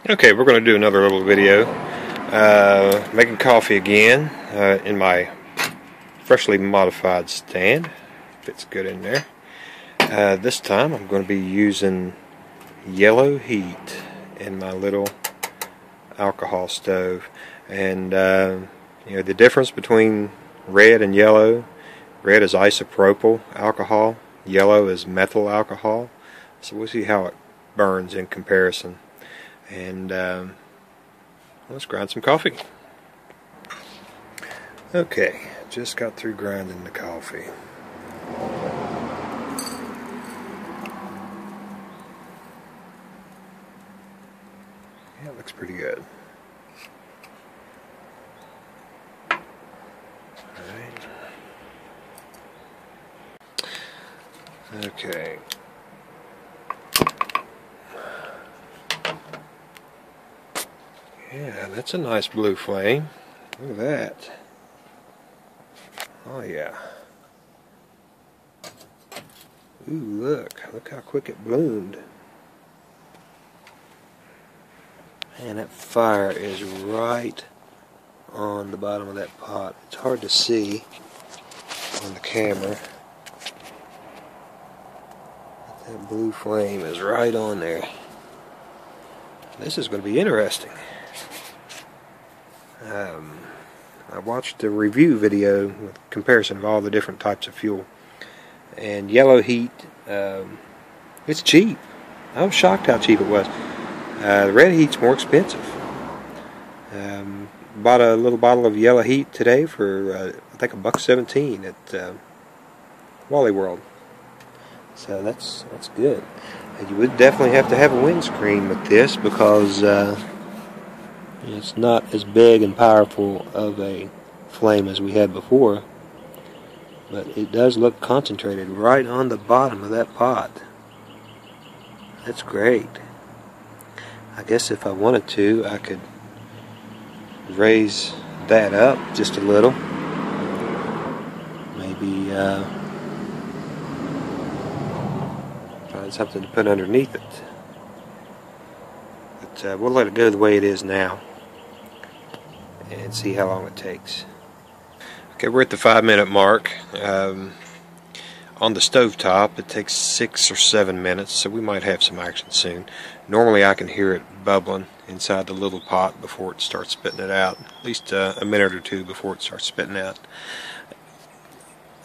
Okay, we're going to do another little video. Making coffee again in my freshly modified stand. Fits good in there. This time I'm going to be using yellow heat in my little alcohol stove. And you know the difference between red and yellow. Red is isopropyl alcohol. Yellow is methyl alcohol. So we'll see how it burns in comparison. And let's grind some coffee. Okay, just got through grinding the coffee. Yeah, it looks pretty good. Alright. Okay. Yeah, that's a nice blue flame. Look at that. Oh yeah. Ooh, look how quick it bloomed. Man, that fire is right on the bottom of that pot. It's hard to see on the camera. But that blue flame is right on there. This is going to be interesting. I watched the review video with comparison of all the different types of fuel, and yellow heat, it's cheap. I was shocked how cheap it was. The red heat's more expensive. Bought a little bottle of yellow heat today for I think $1.17 at Wally World. So that's good. And you would definitely have to have a windscreen with this because it's not as big and powerful of a flame as we had before, but it does look concentrated right on the bottom of that pot. That's great. I guess if I wanted to, I could raise that up just a little. Maybe find something to put underneath it. But we'll let it go the way it is now and see how long it takes. Okay, we're at the 5-minute mark. On the stove top it takes 6 or 7 minutes, so we might have some action soon. Normally I can hear it bubbling inside the little pot before it starts spitting it out, at least a minute or two before it starts spitting out.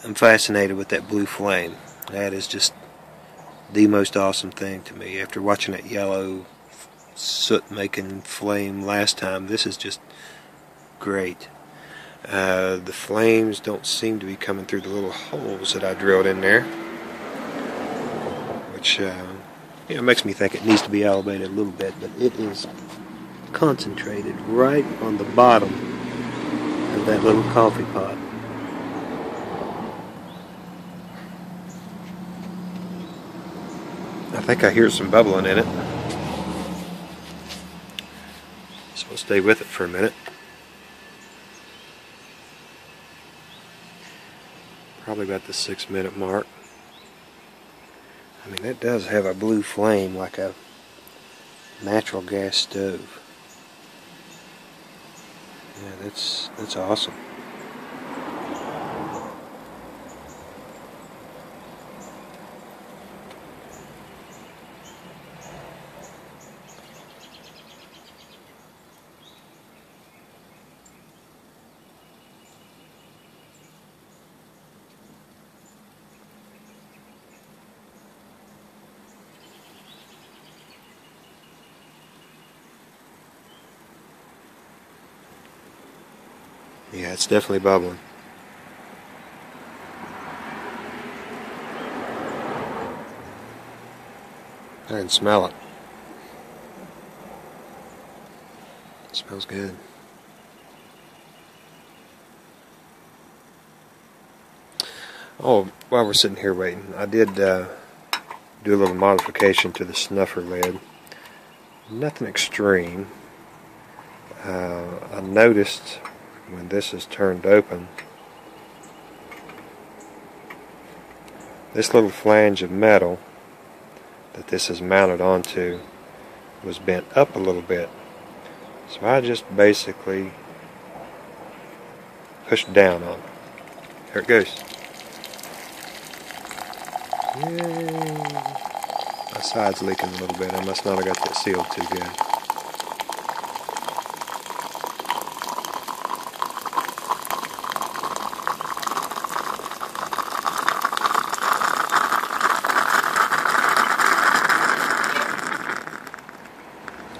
I'm fascinated with that blue flame. That is just the most awesome thing to me. After watching that yellow soot making flame last time, this is just great. The flames don't seem to be coming through the little holes that I drilled in there, which makes me think it needs to be elevated a little bit, but it is concentrated right on the bottom of that little coffee pot. I think I hear some bubbling in it, so we'll stay with it for a minute. Probably about the 6-minute mark. I mean, that does have a blue flame like a natural gas stove. Yeah, that's awesome. Yeah, it's definitely bubbling. I can smell it. It smells good. Oh, while we're sitting here waiting, I did do a little modification to the snuffer lid. Nothing extreme. I noticed when this is turned open, this little flange of metal that this is mounted onto was bent up a little bit. So I just basically pushed down on it. There it goes. Yay. My side's leaking a little bit. I must not have got that sealed too good.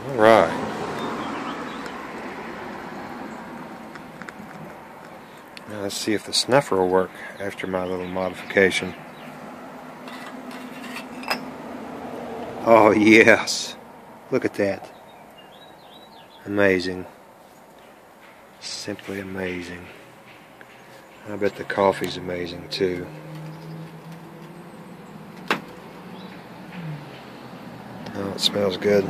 Alright. Now let's see if the snuffer will work after my little modification. Oh yes! Look at that. Amazing. Simply amazing. I bet the coffee's amazing too. Oh, it smells good.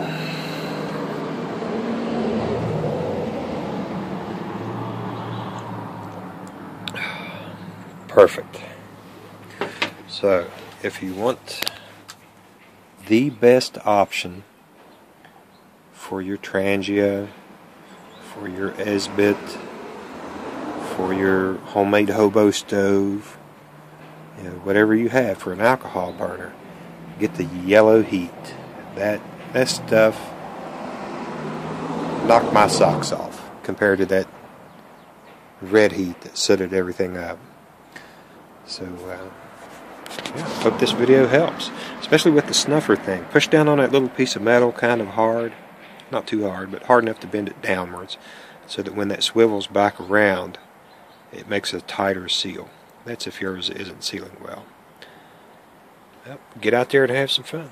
Perfect. So, if you want the best option for your trangia, for your Esbit, for your homemade hobo stove, you know, whatever you have for an alcohol burner, get the yellow Heet. That stuff knocked my socks off compared to that red Heet that sooted everything up. So, yeah, hope this video helps, especially with the snuffer thing. Push down on that little piece of metal kind of hard, not too hard, but hard enough to bend it downwards, so that when that swivels back around, it makes a tighter seal. That's if yours isn't sealing well. Well, get out there and have some fun.